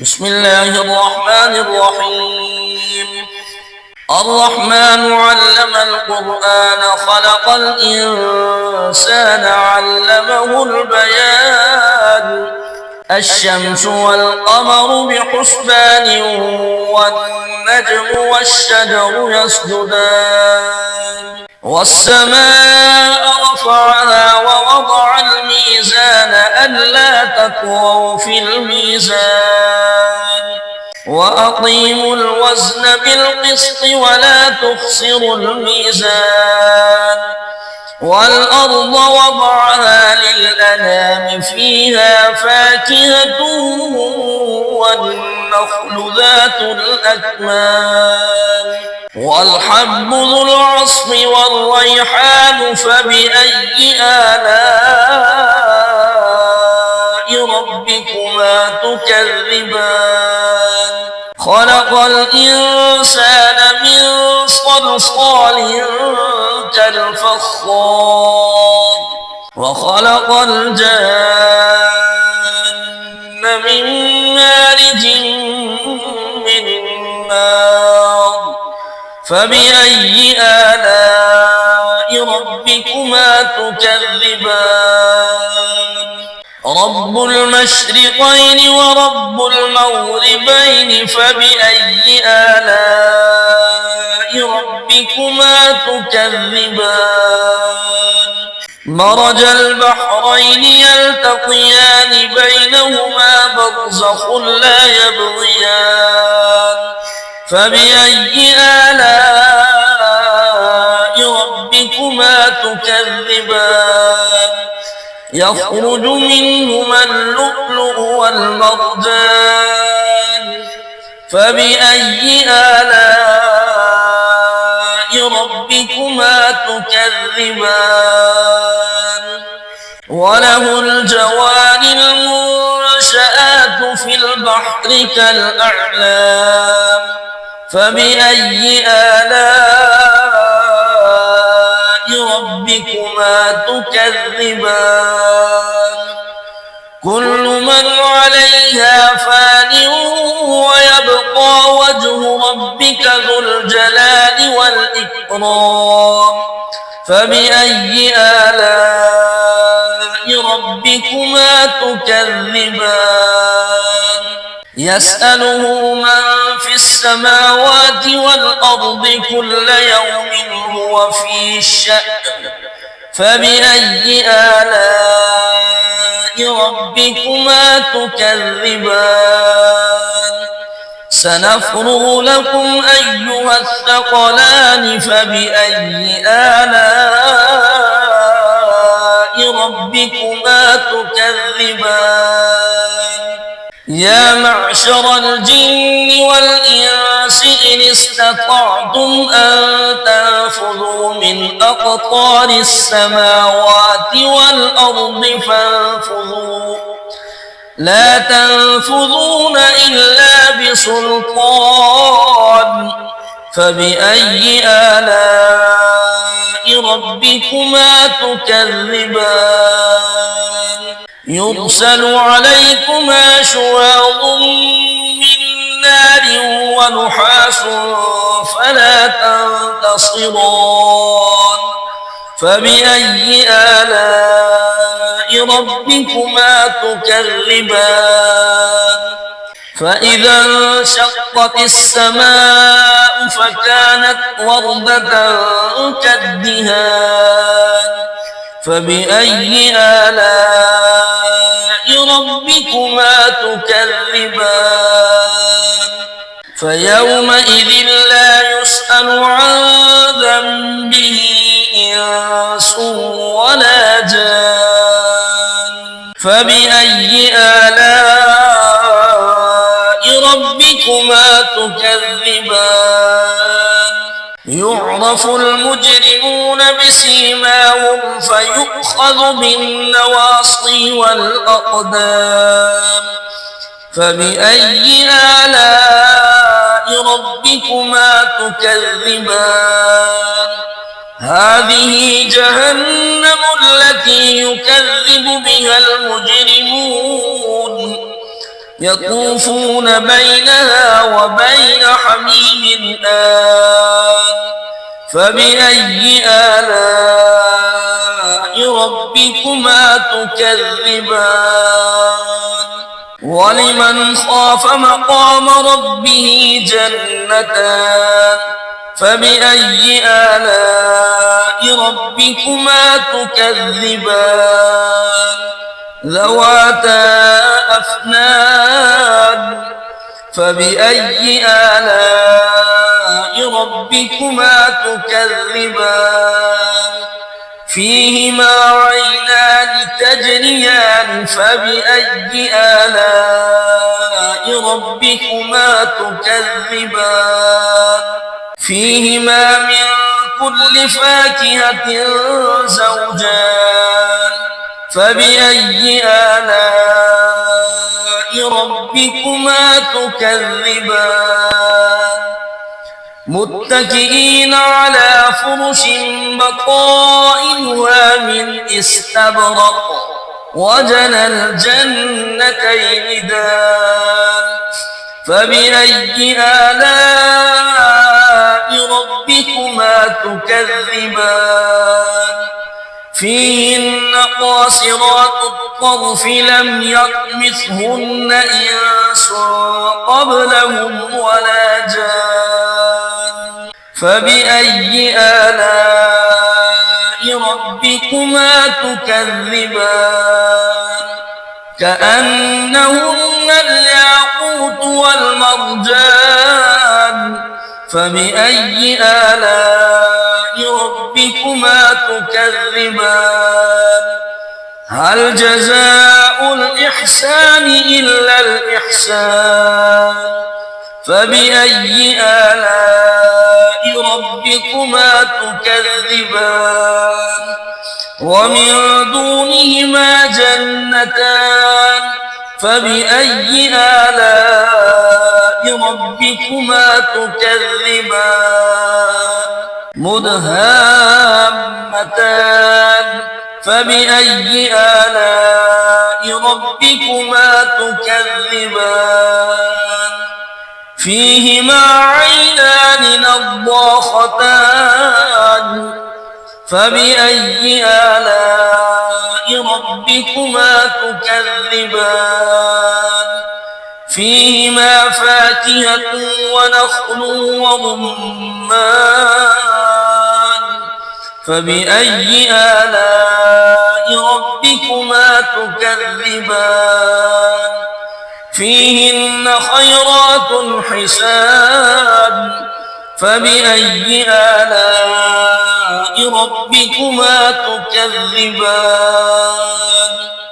بسم الله الرحمن الرحيم. الرحمن علم القرآن خلق الإنسان علمه البيان. الشمس والقمر بحسبان والنجم والشجر يسجدان والسماء رفعها ووضع الميزان ألا تطغوا في الميزان وأقيموا الوزن بالقسط ولا تخسروا الميزان والأرض وضعها للأنام فيها فاكهة والنخل ذات الأكمام والحب ذو العصف والريحان فبأي آلاء ربكما تكذبان خلق الإنسان من صلصال كالفخار وخلق الجن من مارج من نار فبأي آلاء ربكما تكذبان رب المشرقين ورب المغربين فبأي آلاء ربكما تكذبان مرج البحرين يلتقيان بينهما برزخ لا يبغيان فبأي آلاء ربكما تكذبان يخرج منهما اللؤلؤ والمرجان فبأي آلاء ربكما تكذبان وله الجوار المنشآت في البحر كالأعلام فبأي آلاء ربكما تكذبان كل من عليها فان ويبقى وجه ربك ذو الجلال والإكرام فبأي آلاء ربكما تكذبان يسأله من في السماوات والأرض كل يوم هو في شأن فبأي آلاء ربكما تكذبان سنفرغ لكم أيها الثقلان فبأي آلاء ربكما تكذبان يا معشر الجن والإنس إن استطعتم أن تنفذوا من أقطار السماوات والأرض فانفذوا لا تنفذون إلا بسلطان فبأي آلاء ربكما تكذبان يرسل عليكما شواظ من نار ونحاس فلا تنتصران فبأي آلاء ربكما تكذبان فإذا انشقت السماء فكانت وردة كالدهان فبأي آلاء ربكما تكذبان فيومئذ لا يسأل عن ذنبه إنس ولا جان فبأي آلاء ربكما تكذبان يعرف المجرمون بسيماهم فيؤخذ بالنواصي والأقدام فبأي آلاء ربكما تكذبان هذه جهنم التي يكذب بها المجرمون يطوفون بينها وبين حميم آن فبأي آلاء ربكما تكذبان ولمن خاف مقام ربه جنتان فبأي آلاء ربكما تكذبان ذواتا أفنان فبأي آلاء ربكما تكذبان فيهما عينان تجريان فبأي آلاء ربكما تكذبان فيهما من كل فاكهة زوجان فبأي آلاء ربكما تكذبان متكئين على فرش بطائنها من استبرق وجنى الجنتين دان فبأي آلاء ربكما تكذبان فيهن قاصرات الطرف لم يطمثهن إنس قبلهم ولا جان فبأي آلاء ربكما تكذبان كأنهن الياقوت والمرجان فبأي آلاء ربكما تكذبان هل جزاء الإحسان إلا الإحسان فبأي آلاء ربكما تكذبان ومن دونهما جنتان فبأي آلاء ربكما تكذبان مدهامتان فبأي آلاء ربكما تكذبان فيهما عينان نضاختان فبأي آلاء ربكما تكذبان فيهما فاكهة ونخل ورمان فبأي آلاء ربكما تكذبان فيهن خيرات حسان فبأي آلاء ربكما تكذبان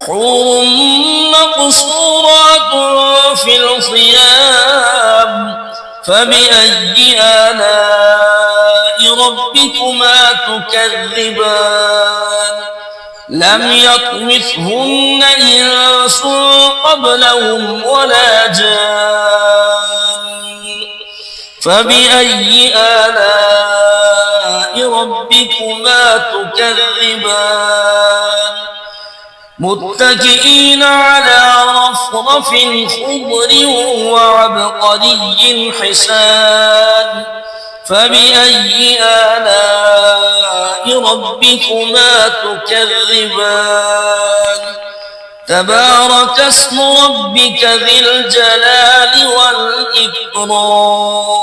حور مقصورات في الخيام فبأي آلاء ربكما تكذبان لم يطمثهن إنس قبلهم ولا جان فبأي آلاء ربكما تكذبان متكئين على رفرف خضر وعبقري حسان فبأي آلاء ربكما تكذبان تبارك اسم ربك ذي الجلال والإكرام